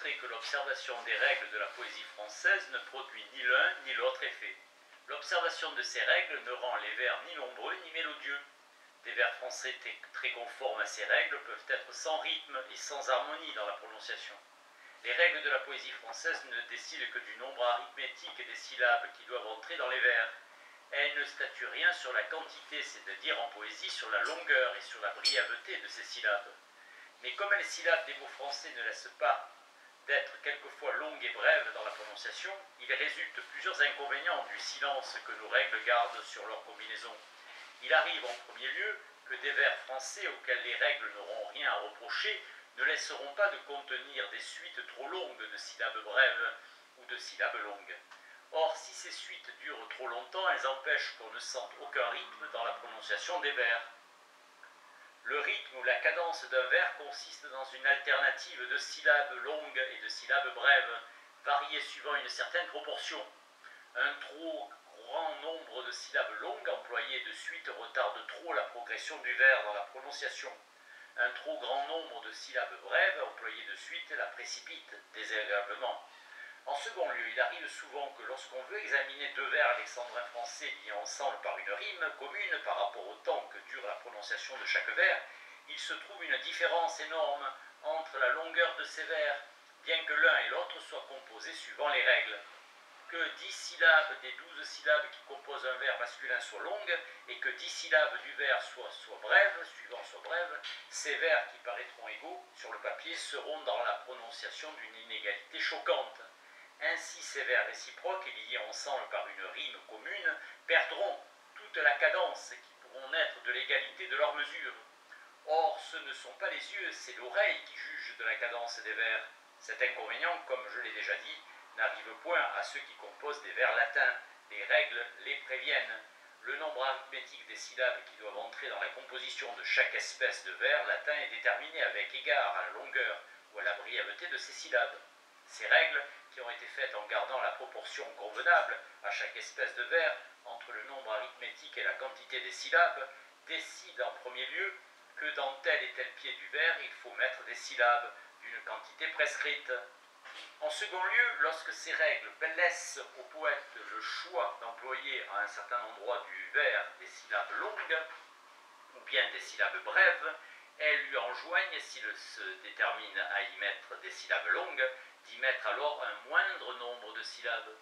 démontré que l'observation des règles de la poésie française ne produit ni l'un ni l'autre effet. L'observation de ces règles ne rend les vers ni nombreux ni mélodieux. Des vers français très conformes à ces règles peuvent être sans rythme et sans harmonie dans la prononciation. Les règles de la poésie française ne décident que du nombre arithmétique des syllabes qui doivent entrer dans les vers. Elles ne statuent rien sur la quantité, c'est-à-dire en poésie sur la longueur et sur la brièveté de ces syllabes. Mais comme les syllabes des mots français ne laissent pas d'être quelquefois longues et brèves dans la prononciation, il résulte plusieurs inconvénients du silence que nos règles gardent sur leur combinaison. Il arrive en premier lieu que des vers français auxquels les règles n'auront rien à reprocher ne laisseront pas de contenir des suites trop longues de syllabes brèves ou de syllabes longues. Or, si ces suites durent trop longtemps, elles empêchent qu'on ne sente aucun rythme dans la prononciation des vers. Le rythme ou la cadence d'un vers consiste dans une alternative de syllabes longues et de syllabes brèves, variées suivant une certaine proportion. Un trop grand nombre de syllabes longues employées de suite retarde trop la progression du vers dans la prononciation. Un trop grand nombre de syllabes brèves employées de suite la précipite désagréablement. En second lieu, il arrive souvent que lorsqu'on veut examiner deux vers alexandrins français liés ensemble par une rime commune par rapport au temps que dure la prononciation de chaque vers, il se trouve une différence énorme entre la longueur de ces vers, bien que l'un et l'autre soient composés suivant les règles. Que 10 syllabes des 12 syllabes qui composent un vers masculin soient longues et que 10 syllabes du vers soient brèves, ces vers qui paraîtront égaux sur le papier seront dans la prononciation d'une inégalité choquante. Ainsi, ces vers réciproques et liés ensemble par une rime commune perdront toute la cadence qui pourront naître de l'égalité de leur mesure. Or, ce ne sont pas les yeux, c'est l'oreille qui juge de la cadence des vers. Cet inconvénient, comme je l'ai déjà dit, n'arrive point à ceux qui composent des vers latins. Les règles les préviennent. Le nombre arithmétique des syllabes qui doivent entrer dans la composition de chaque espèce de vers latin est déterminé avec égard à la longueur ou à la brièveté de ces syllabes. Ces règles, qui ont été faites en gardant la proportion convenable à chaque espèce de vers entre le nombre arithmétique et la quantité des syllabes, décident en premier lieu que dans tel et tel pied du vers, il faut mettre des syllabes d'une quantité prescrite. En second lieu, lorsque ces règles laissent au poète le choix d'employer à un certain endroit du vers des syllabes longues ou bien des syllabes brèves, elles lui enjoignent, s'il se détermine à y mettre des syllabes longues, d'y mettre alors un moindre nombre de syllabes.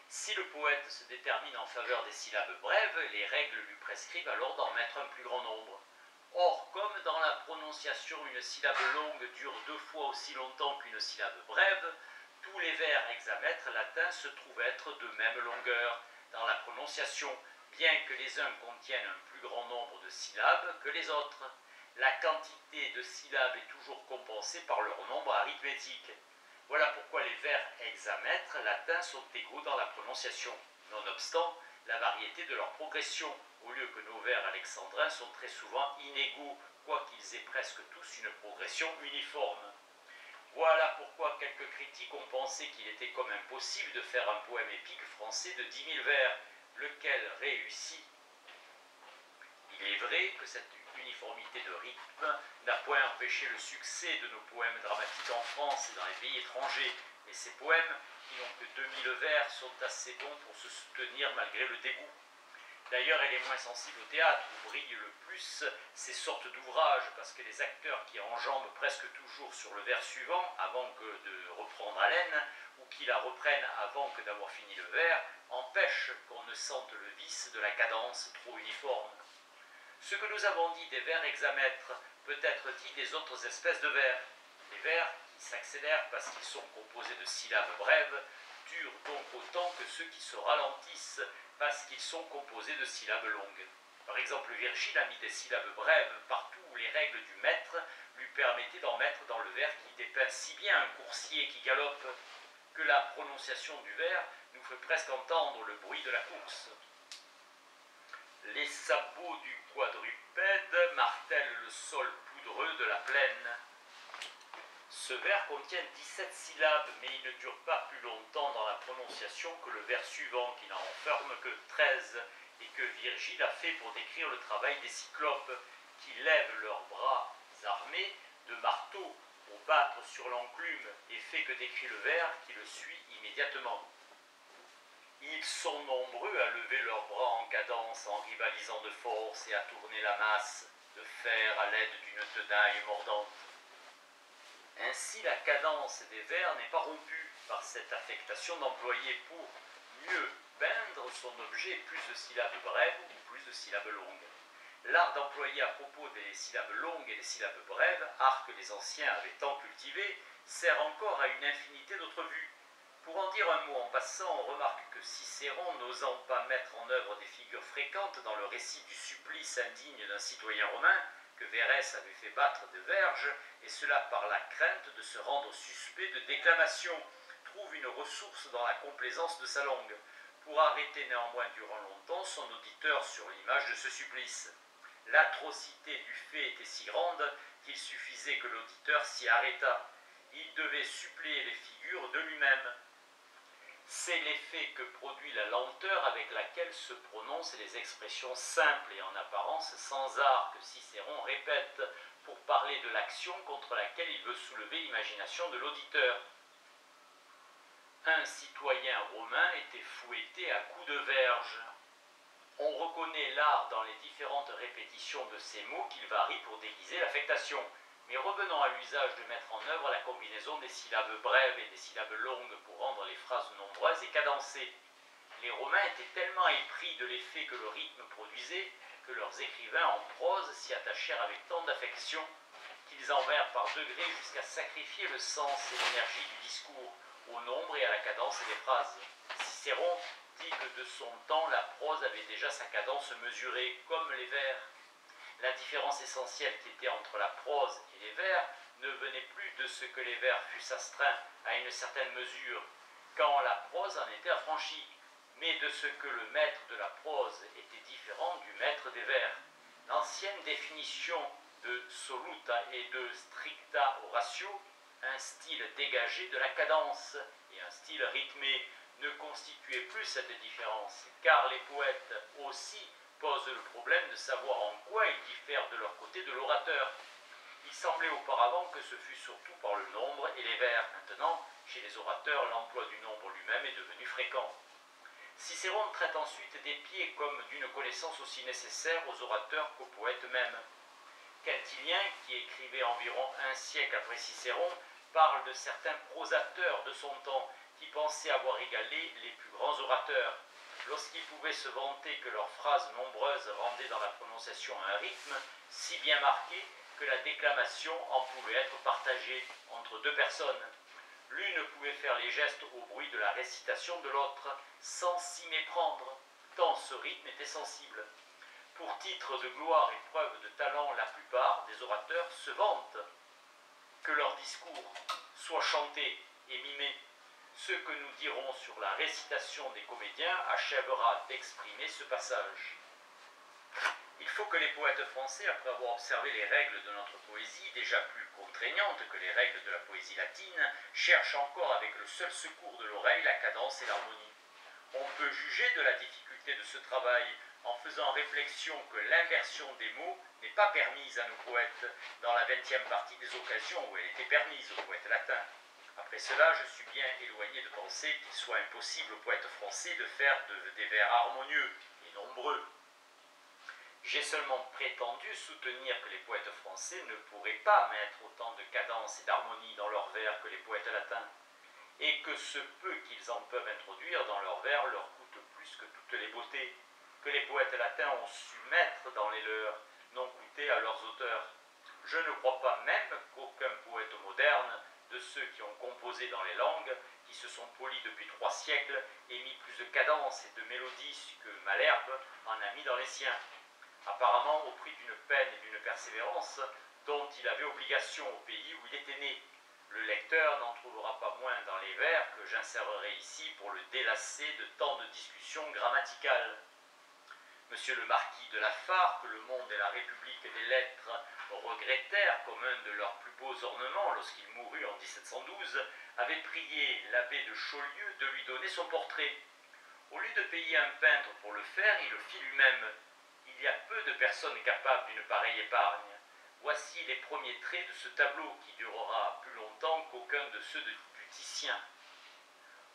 Si le poète se détermine en faveur des syllabes brèves, les règles lui prescrivent alors d'en mettre un plus grand nombre. Or, comme dans la prononciation une syllabe longue dure 2 fois aussi longtemps qu'une syllabe brève, tous les vers hexamètres latins se trouvent être de même longueur dans la prononciation, bien que les uns contiennent un plus grand nombre de syllabes que les autres. La quantité de syllabes est toujours compensée par leur nombre arithmétique. Voilà pourquoi les vers hexamètres latins sont égaux dans la prononciation. Nonobstant, la variété de leur progression, au lieu que nos vers alexandrins sont très souvent inégaux, quoiqu'ils aient presque tous une progression uniforme. Voilà pourquoi quelques critiques ont pensé qu'il était comme impossible de faire un poème épique français de 10 000 vers, lequel réussit. Il est vrai que cette uniformité de rythme n'a point empêché le succès de nos poèmes dramatiques en France et dans les pays étrangers, mais ces poèmes, qui n'ont que 2000 vers, sont assez bons pour se soutenir malgré le dégoût. D'ailleurs, elle est moins sensible au théâtre, où brillent le plus ces sortes d'ouvrages, parce que les acteurs qui enjambent presque toujours sur le vers suivant, avant que de reprendre haleine, ou qui la reprennent avant que d'avoir fini le vers, empêchent qu'on ne sente le vice de la cadence trop uniforme. Ce que nous avons dit des vers hexamètres peut être dit des autres espèces de vers. Les vers qui s'accélèrent parce qu'ils sont composés de syllabes brèves durent donc autant que ceux qui se ralentissent parce qu'ils sont composés de syllabes longues. Par exemple, Virgile a mis des syllabes brèves partout où les règles du maître lui permettaient d'en mettre dans le vers qui dépeint si bien un coursier qui galope que la prononciation du vers nous fait presque entendre le bruit de la course. Les sabots du quadrupède martèlent le sol poudreux de la plaine. Ce vers contient 17 syllabes, mais il ne dure pas plus longtemps dans la prononciation que le vers suivant, qui n'en renferme que 13, et que Virgile a fait pour décrire le travail des cyclopes, qui lèvent leurs bras armés de marteaux pour battre sur l'enclume, effet que décrit le vers qui le suit immédiatement. Ils sont nombreux à lever leurs bras en cadence, en rivalisant de force et à tourner la masse de fer à l'aide d'une tenaille mordante. Ainsi, la cadence des vers n'est pas rompue par cette affectation d'employer pour mieux peindre son objet plus de syllabes brèves ou plus de syllabes longues. L'art d'employer à propos des syllabes longues et des syllabes brèves, art que les anciens avaient tant cultivé, sert encore à une infinité d'autres vues. Pour en dire un mot en passant, on remarque que Cicéron, n'osant pas mettre en œuvre des figures fréquentes dans le récit du supplice indigne d'un citoyen romain, que Verès avait fait battre de verges, et cela par la crainte de se rendre suspect de déclamation, trouve une ressource dans la complaisance de sa langue, pour arrêter néanmoins durant longtemps son auditeur sur l'image de ce supplice. L'atrocité du fait était si grande qu'il suffisait que l'auditeur s'y arrêtât. Il devait suppléer les figures de lui-même. C'est l'effet que produit la lenteur avec laquelle se prononcent les expressions simples et en apparence sans art que Cicéron répète pour parler de l'action contre laquelle il veut soulever l'imagination de l'auditeur. Un citoyen romain était fouetté à coups de verge. On reconnaît l'art dans les différentes répétitions de ces mots qu'il varie pour déguiser l'affectation. Mais revenons à l'usage de mettre en œuvre la combinaison des syllabes brèves et des syllabes longues pour rendre les phrases nombreuses et cadencées. Les Romains étaient tellement épris de l'effet que le rythme produisait que leurs écrivains en prose s'y attachèrent avec tant d'affection qu'ils en vinrent par degrés jusqu'à sacrifier le sens et l'énergie du discours au nombre et à la cadence des phrases. Cicéron dit que de son temps, la prose avait déjà sa cadence mesurée, comme les vers. La différence essentielle qui était entre la prose et les vers ne venait plus de ce que les vers fussent astreints à une certaine mesure, quand la prose en était affranchie, mais de ce que le maître de la prose était différent du maître des vers. L'ancienne définition de soluta et de stricta oratio, un style dégagé de la cadence et un style rythmé, ne constituait plus cette différence, car les poètes aussi posent le problème de savoir en quoi ils diffèrent de leur côté de l'orateur. Il semblait auparavant que ce fût surtout par le nombre et les vers. Maintenant, chez les orateurs, l'emploi du nombre lui-même est devenu fréquent. Cicéron traite ensuite des pieds comme d'une connaissance aussi nécessaire aux orateurs qu'aux poètes eux-mêmes. Quintilien, qui écrivait environ un siècle après Cicéron, parle de certains prosateurs de son temps qui pensaient avoir égalé les plus grands orateurs. Lorsqu'ils pouvaient se vanter que leurs phrases nombreuses rendaient dans la prononciation un rythme si bien marqué que la déclamation en pouvait être partagée entre deux personnes. L'une pouvait faire les gestes au bruit de la récitation de l'autre sans s'y méprendre, tant ce rythme était sensible. Pour titre de gloire et preuve de talent, la plupart des orateurs se vantent que leur discours soit chanté et mimé. Ce que nous dirons sur la récitation des comédiens achèvera d'exprimer ce passage. Il faut que les poètes français, après avoir observé les règles de notre poésie, déjà plus contraignantes que les règles de la poésie latine, cherchent encore avec le seul secours de l'oreille la cadence et l'harmonie. On peut juger de la difficulté de ce travail en faisant réflexion que l'inversion des mots n'est pas permise à nos poètes dans la 20e partie des occasions où elle était permise aux poètes latins. Après cela, je suis bien éloigné de penser qu'il soit impossible aux poètes français de faire des vers harmonieux et nombreux. J'ai seulement prétendu soutenir que les poètes français ne pourraient pas mettre autant de cadence et d'harmonie dans leurs vers que les poètes latins, et que ce peu qu'ils en peuvent introduire dans leurs vers leur coûte plus que toutes les beautés que les poètes latins ont su mettre dans les leurs, n'ont coûté à leurs auteurs. Je ne crois pas même qu'aucun poète moderne, de ceux qui ont composé dans les langues, qui se sont polis depuis 3 siècles, ait mis plus de cadence et de mélodie que Malherbe en a mis dans les siens. Apparemment au prix d'une peine et d'une persévérance dont il avait obligation au pays où il était né. Le lecteur n'en trouvera pas moins dans les vers que j'insérerai ici pour le délasser de tant de discussions grammaticales. Monsieur le marquis de Lafare, que le Monde et la République des Lettres regrettèrent comme un de leurs plus beaux ornements lorsqu'il mourut en 1712, avait prié l'abbé de Chaulieu de lui donner son portrait. Au lieu de payer un peintre pour le faire, il le fit lui-même. Il y a peu de personnes capables d'une pareille épargne. Voici les premiers traits de ce tableau qui durera plus longtemps qu'aucun de ceux du Titien.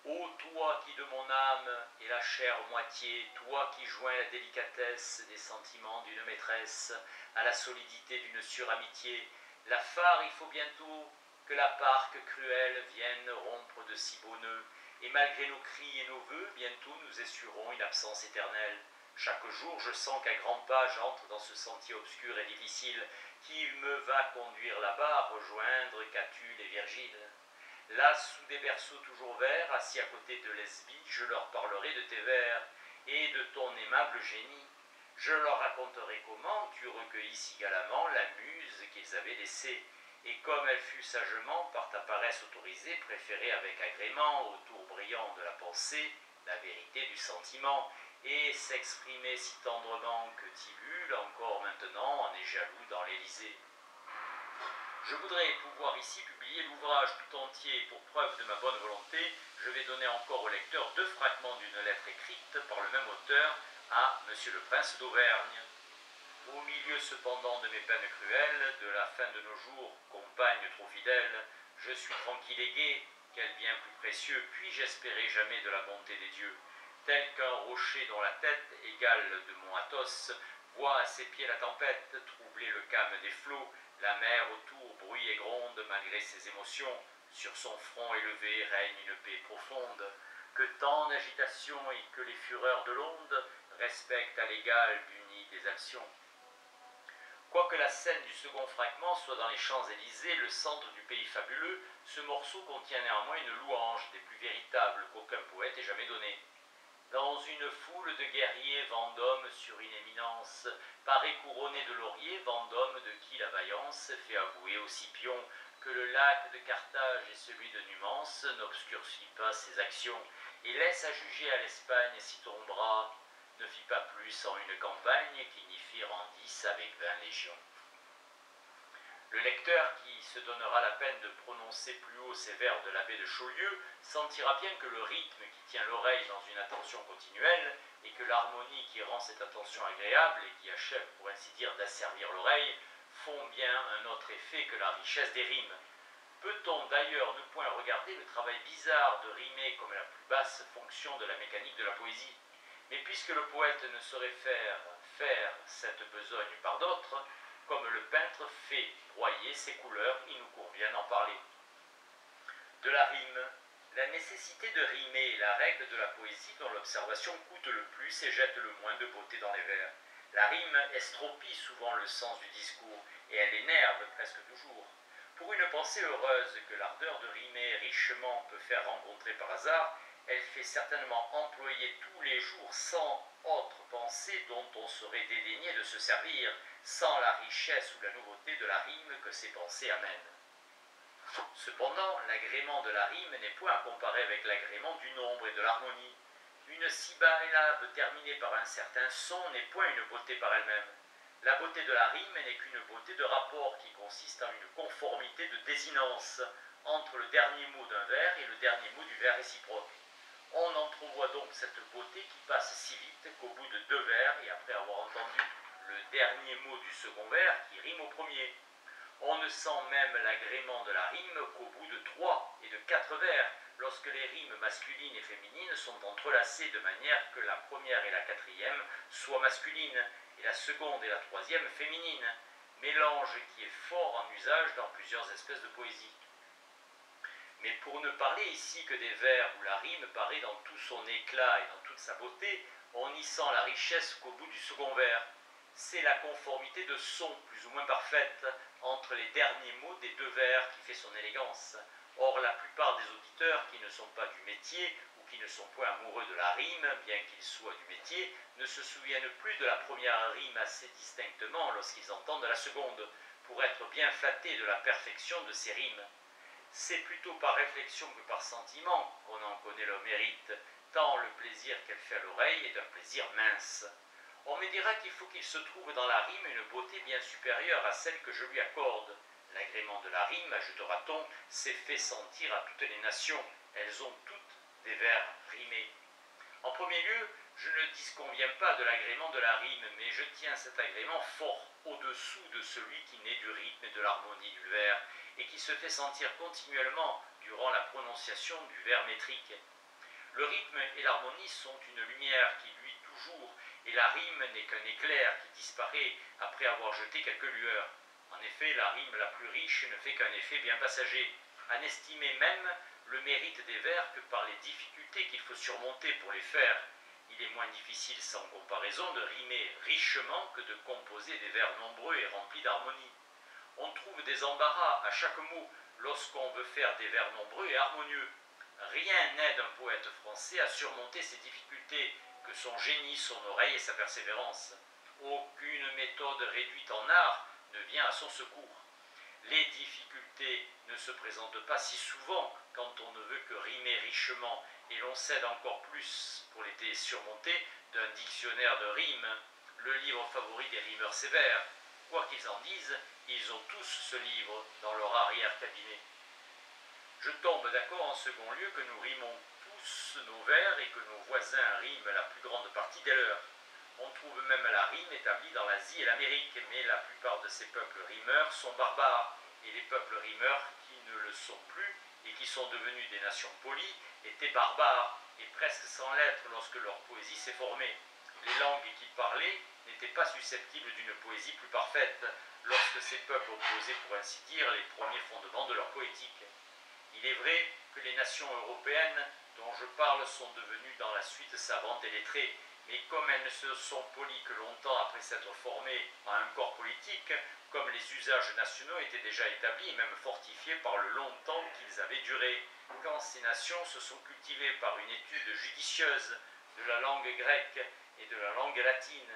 Ô toi qui de mon âme est la chère moitié, toi qui joins la délicatesse des sentiments d'une maîtresse à la solidité d'une suramitié, la phare il faut bientôt que la parque cruelle vienne rompre de si beaux nœuds, et malgré nos cris et nos vœux, bientôt nous essuierons une absence éternelle. Chaque jour je sens qu'à grands pas j'entre dans ce sentier obscur et difficile, qui me va conduire là-bas, rejoindre Catulle et Virgile. Là, sous des berceaux toujours verts, assis à côté de Lesbie, je leur parlerai de tes vers et de ton aimable génie. Je leur raconterai comment tu recueillis si galamment la muse qu'ils avaient laissée, et comme elle fut sagement, par ta paresse autorisée, préférée avec agrément au tour brillant de la pensée, la vérité du sentiment, et s'exprimer si tendrement que Tibulle, encore maintenant, en est jaloux dans l'Élysée. Je voudrais pouvoir ici publier l'ouvrage tout entier et pour preuve de ma bonne volonté, je vais donner encore au lecteur 2 fragments d'une lettre écrite par le même auteur à Monsieur le Prince d'Auvergne. Au milieu cependant de mes peines cruelles, de la fin de nos jours, compagne trop fidèle, je suis tranquille et gai, quel bien plus précieux puis-je espérer jamais de la bonté des dieux, tel qu'un rocher dont la tête, égale de mon Athos, voit à ses pieds la tempête, troubler le calme des flots, la mer autour bruit et gronde malgré ses émotions, sur son front élevé règne une paix profonde, que tant d'agitation et que les fureurs de l'onde respectent à l'égal du nid des actions. Quoique la scène du second fragment soit dans les Champs-Élysées, le centre du pays fabuleux, ce morceau contient néanmoins une louange des plus véritables qu'aucun poète ait jamais donnée. Dans une foule de guerriers, Vendôme sur une éminence, paraît couronné de lauriers, Vendôme de qui la vaillance fait avouer aux Scipions que le lac de Carthage et celui de Numance n'obscurcit pas ses actions, et laisse à juger à l'Espagne si ton bras ne fit pas plus en une campagne qui n'y fit en 10 avec 20 légions. Le lecteur qui se donnera la peine de prononcer plus haut ces vers de l'abbé de Chaulieu sentira bien que le rythme qui tient l'oreille dans une attention continuelle et que l'harmonie qui rend cette attention agréable et qui achève pour ainsi dire d'asservir l'oreille font bien un autre effet que la richesse des rimes. Peut-on d'ailleurs ne point regarder le travail bizarre de rimer comme la plus basse fonction de la mécanique de la poésie? Mais puisque le poète ne saurait faire cette besogne par d'autres, comme le peintre fait broyer ses couleurs, il nous convient d'en parler. De la rime. La nécessité de rimer est la règle de la poésie dont l'observation coûte le plus et jette le moins de beauté dans les vers. La rime estropie souvent le sens du discours et elle énerve presque toujours. Pour une pensée heureuse que l'ardeur de rimer richement peut faire rencontrer par hasard, elle fait certainement employer tous les jours 100 autres pensées dont on serait dédaigné de se servir, sans la richesse ou la nouveauté de la rime que ces pensées amènent. Cependant, l'agrément de la rime n'est point à comparer avec l'agrément du nombre et de l'harmonie. Une syllabe terminée par un certain son n'est point une beauté par elle-même. La beauté de la rime n'est qu'une beauté de rapport qui consiste en une conformité de désinence entre le dernier mot d'un vers et le dernier mot du vers réciproque. On entrevoit donc cette beauté qui passe si vite qu'au bout de 2 vers, et après avoir entendu le dernier mot du second vers qui rime au premier, on ne sent même l'agrément de la rime qu'au bout de 3 et de 4 vers, lorsque les rimes masculines et féminines sont entrelacées de manière que la première et la quatrième soient masculines, et la seconde et la troisième féminines, mélange qui est fort en usage dans plusieurs espèces de poésie. Mais pour ne parler ici que des vers où la rime paraît dans tout son éclat et dans toute sa beauté, on y sent la richesse qu'au bout du second vers. C'est la conformité de son plus ou moins parfaite entre les derniers mots des 2 vers qui fait son élégance. Or, la plupart des auditeurs qui ne sont pas du métier ou qui ne sont point amoureux de la rime, bien qu'ils soient du métier, ne se souviennent plus de la première rime assez distinctement lorsqu'ils entendent la seconde, pour être bien flattés de la perfection de ces rimes. C'est plutôt par réflexion que par sentiment qu'on en connaît le mérite, tant le plaisir qu'elle fait à l'oreille est d'un plaisir mince. On me dira qu'il faut qu'il se trouve dans la rime une beauté bien supérieure à celle que je lui accorde. L'agrément de la rime, ajoutera-t-on, s'est fait sentir à toutes les nations. Elles ont toutes des vers rimés. En premier lieu, je ne disconviens pas de l'agrément de la rime, mais je tiens cet agrément fort au-dessous de celui qui naît du rythme et de l'harmonie du vers, et qui se fait sentir continuellement durant la prononciation du vers métrique. Le rythme et l'harmonie sont une lumière qui luit toujours, et la rime n'est qu'un éclair qui disparaît après avoir jeté quelques lueurs. En effet, la rime la plus riche ne fait qu'un effet bien passager, à n'estimer même le mérite des vers que par les difficultés qu'il faut surmonter pour les faire. Il est moins difficile sans comparaison de rimer richement que de composer des vers nombreux et remplis d'harmonie. On trouve des embarras à chaque mot lorsqu'on veut faire des vers nombreux et harmonieux. Rien n'aide un poète français à surmonter ces difficultés que son génie, son oreille et sa persévérance. Aucune méthode réduite en art ne vient à son secours. Les difficultés ne se présentent pas si souvent quand on ne veut que rimer richement, et l'on s'aide encore plus pour les surmonter d'un dictionnaire de rimes, le livre favori des rimeurs sévères. Quoi qu'ils en disent, ils ont tous ce livre dans leur arrière-cabinet. Je tombe d'accord en second lieu que nous rimons tous nos vers et que nos voisins riment la plus grande partie des leurs. On trouve même la rime établie dans l'Asie et l'Amérique, mais la plupart de ces peuples rimeurs sont barbares, et les peuples rimeurs qui ne le sont plus et qui sont devenus des nations polies étaient barbares et presque sans lettres lorsque leur poésie s'est formée. Les langues qu'ils parlaient n'étaient pas susceptibles d'une poésie plus parfaite lorsque ces peuples opposaient, pour ainsi dire, les premiers fondements de leur poétique. Il est vrai que les nations européennes dont je parle sont devenues dans la suite savantes et lettrées, mais comme elles ne se sont polies que longtemps après s'être formées à un corps politique, comme les usages nationaux étaient déjà établis et même fortifiés par le long temps qu'ils avaient duré, quand ces nations se sont cultivées par une étude judicieuse de la langue grecque et de la langue latine,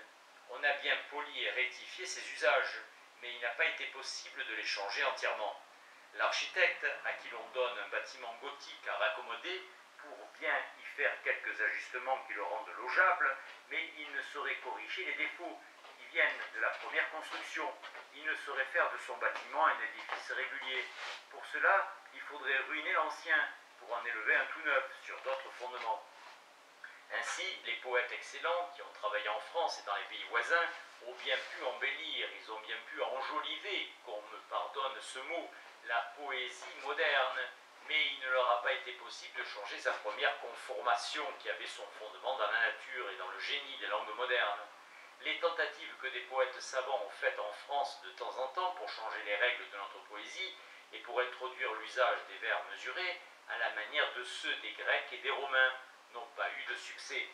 on a bien poli et rectifié ces usages, mais il n'a pas été possible de les changer entièrement. L'architecte, à qui l'on donne un bâtiment gothique à raccommoder, pour bien y faire quelques ajustements qui le rendent logeable, mais il ne saurait corriger les défauts qui viennent de la première construction. Il ne saurait faire de son bâtiment un édifice régulier. Pour cela, il faudrait ruiner l'ancien pour en élever un tout neuf sur d'autres fondements. Ainsi, les poètes excellents qui ont travaillé en France et dans les pays voisins ont bien pu embellir, ils ont bien pu enjoliver, qu'on me pardonne ce mot, la poésie moderne, mais il ne leur a pas été possible de changer sa première conformation qui avait son fondement dans la nature et dans le génie des langues modernes. Les tentatives que des poètes savants ont faites en France de temps en temps pour changer les règles de notre poésie et pour introduire l'usage des vers mesurés à la manière de ceux des Grecs et des Romains n'ont pas eu de succès.